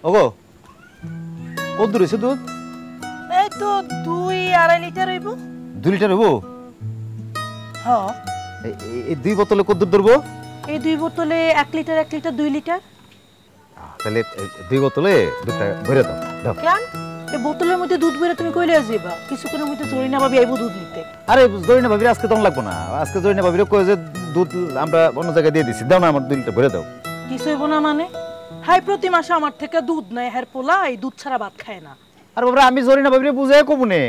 ওগো কত দূর হয়েছে দুধ? এই তো 2-2.5 লিটার হইব। 2 লিটার হইব? হ্যাঁ। এই 2 বোতলে কত দূর ধরবো? এই 2 বোতলে 1 লিটার 1 লিটার 2 লিটার। তাহলে 2 বোতলে দুধটা ভরে দাও। দাও। কেন? এই বোতলের মধ্যে দুধ ভরে তুমি কইলে যাইবা? কিছুক্ষণের মধ্যে জরিনা ভাবি আইবো দুধ নিতে। আরে জরিনা ভাবির আজকে তখন লাগবো না। আজকে জরিনা ভাবির কই যে দুধ আমরা অন্য জায়গায় দিয়ে দিছি। দাও না আমার 2 লিটার ভরে দাও। কিছু হইব না মানে? হাই প্রতি মাসে আমার থেকে দুধ নেয়, হের পোলা এই দুধ ছাড়া ভাত খায় না। আর বাবা আমি জরিনা ভাবিরে বুঝাই কমুনে।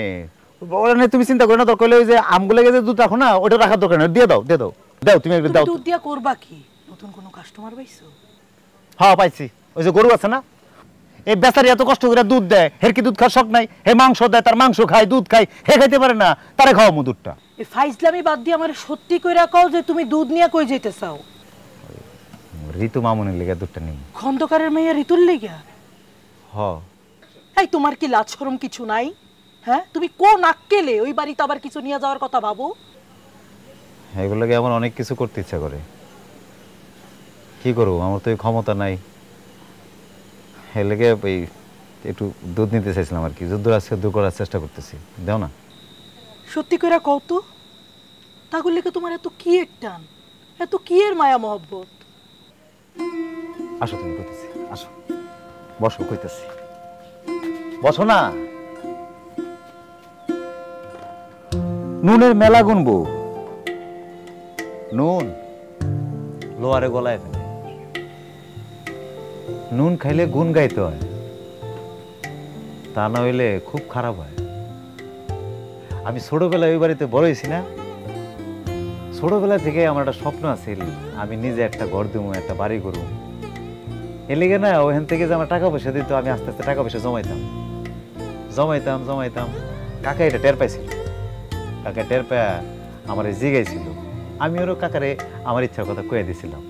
ওরা নেই তুমি চিন্তা করো না, দরকার হলে ওই যে আমগুলো যে দুধ রাখো না ওটা রাখার দরকার নেই। দিয়ে দাও দিয়ে দাও। দাও তুমি একটু দাও। দুধ দিয়া করবা কি? নতুন কোনো কাস্টমার পাইছো? হ্যাঁ পাইছি। ওই যে গরু আছে না, এই বেচারি এত কষ্ট করে দুধ দেয়, হের কি দুধ খাওয়ার শখ নাই? হে মাংস দেয়, তার মাংস খায়, দুধ খায়, হে খাইতে পারে না, তারে খাওয়ামু দুধটা। এই ফাইজলামি বাদ দিয়ে আমার সত্যি কইরা কও যে তুমি দুধ নিয়ে কই যাইতে চাও? ঋতু মামুনের লেগে দুধটা নেই। খন্দকারের মেয়ে ঋতুর লেগা? হ। এই তোমার কি লাজ শরম কিছু নাই? হ্যাঁ, তুমি কোন আক্কেলে ওই বাড়িতে আবার কিছু নিয়ে যাওয়ার কথা ভাবো? এগুলোকে আমার অনেক কিছু করতে ইচ্ছা করে, কি করবো, আমার তো এই ক্ষমতা নাই। এর লেগে ওই একটু দুধ নিতে চাইছিলাম আর কি, যুদ্ধ আজকে দূর করার চেষ্টা করতেছি। দাও না। সত্যি কইরা কও তো, তাগুর লেগে তোমার এত কি এর টান, এত কি এর মায়া মহব্বত? আসো তুমি, কইতেছি আসো, বসো কইতেছি, বসো না। নুনের মেলা গুনবো, নুন লোয়ারে গলায় ফেলে। নুন খাইলে গুণ গাইতে হয়, তা না হইলে খুব খারাপ হয়। আমি ছোটবেলায় ওই বাড়িতে বড় হয়েছি না, ছোটবেলা থেকে আমার একটা স্বপ্ন আছে, আমি নিজে একটা ঘর দেবো, একটা বাড়ি করবো। এর লেগে না ওখান থেকে যে আমার টাকা পয়সা দিত, আমি আস্তে আস্তে টাকা পয়সা জমাইতাম জমাইতাম জমাইতাম। কাকা এটা টের পাইছিল, কাকা টের পায় আমার জিগাইছিল। আমি ওরও কাকারে আমার ইচ্ছার কথা কয়ে দিয়েছিলাম।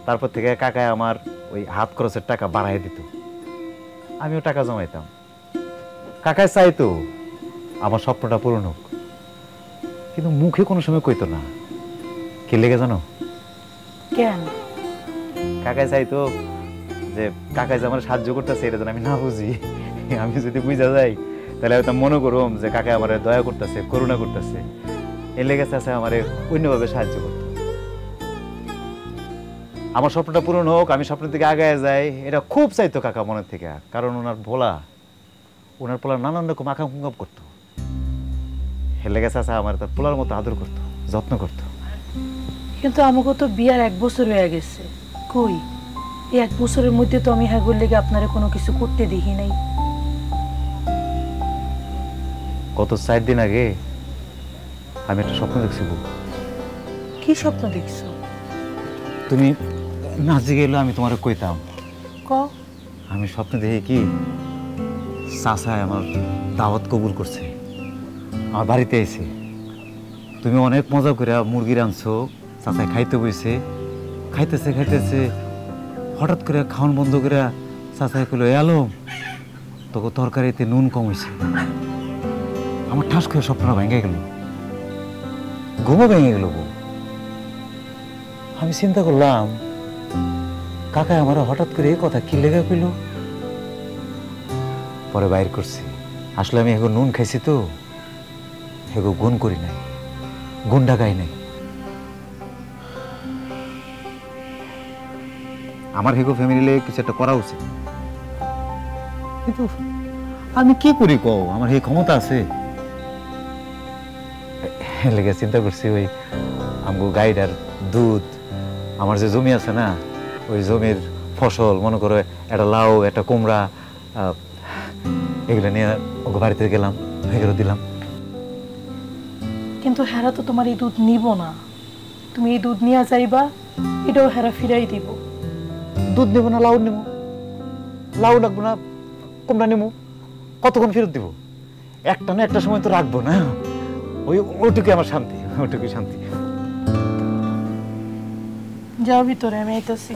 তারপর থেকে কাকায় আমার ওই হাত খরচের টাকা বাড়াই দিত, আমিও টাকা জমাইতাম। কাকায় চাইতো আমার স্বপ্নটা পূরণ হোক, কিন্তু মুখে কোনো সময় কইতো না। কি লেগে জানো? কেন? কাকায় চাইতো যে কাকায় যে আমার সাহায্য করতেছে এটা যেন আমি না বুঝি। আমি যদি বুঝা যাই তাহলে হয়তো মনে করুম যে কাকায় আমার দয়া করতেছে, করুণা করতেছে। এর লেগে চাষে আমার অন্যভাবে সাহায্য করতো। আমার স্বপ্নটা পূরণ হোক, আমি স্বপ্নের দিকে আগায় যাই, এটা খুব চাইতো কাকা মনের থেকে। কারণ ওনার পোলা নানান রকম আকাঙ্ক্ষা করতো। এর লেগে চাষা আমার তার পোলার মতো আদর করতো, যত্ন করতো। কিন্তু আমাকে তো বিয়ার 1 বছর হয়ে গেছে, কই এই 1 বছরের মধ্যে তো আমি হ্যাগুর লেগে আপনারা কোনো কিছু করতে দেখি নাই। গত 4 দিন আগে আমি একটা স্বপ্ন দেখছি। কি স্বপ্ন দেখছো? তুমি না জিগেলো আমি তোমার কইতাম। ক। আমি স্বপ্ন দেখি কি চাচায় আমার দাওয়াত কবুল করছে, আমার বাড়িতে এসে। তুমি অনেক মজা করে মুরগি রাঁধছো, চাচায় খাইতে বইছে, খাইতেছে খাইতেছে হঠাৎ করে খাওয়ান বন্ধ করে চাচায় কইলো, এলো তোকে তরকারিতে নুন কম হয়েছে। আমার ঠাস করে স্বপ্নটা ভেঙে গেল, ঘুমও ভেঙে গেল। আমি চিন্তা করলাম কাকা আমার হঠাৎ করে এই কথা কি লেগে কইল। পরে বাইর করছি, আসলে আমি এগো নুন খাইছি তো, এগো গুণ করি নাই, গুণ ডাকাই নাই। আমার হেগো ফ্যামিলি কিছু একটা করা উচিত, কিন্তু আমি কি করি কও? আমার এই ক্ষমতা আছে? লেগে চিন্তা করছি ওই আমগো গাইডার দুধ, আমার যে জমি আছে না, ওই জমির ফসল মনে করো একটা লাউ, একটা কুমড়া, এগুলো নিয়ে ওকে বাড়িতে গেলাম, এগুলো দিলাম। কিন্তু হেরা তো তোমার এই দুধ নিব না, তুমি এই দুধ নিয়ে যাইবা, এটাও হেরা ফিরাই দিব। দুধ নেবো না লাউ নেবো? লাউ লাগবো না কুমড়া নেবো? কতক্ষণ ফেরত দিব? একটা না একটা সময় তো রাখবো না। ওইটুকু আমার শান্তি, ওইটুকু শান্তি। যাও ভিতরে, আমি আইতাছি।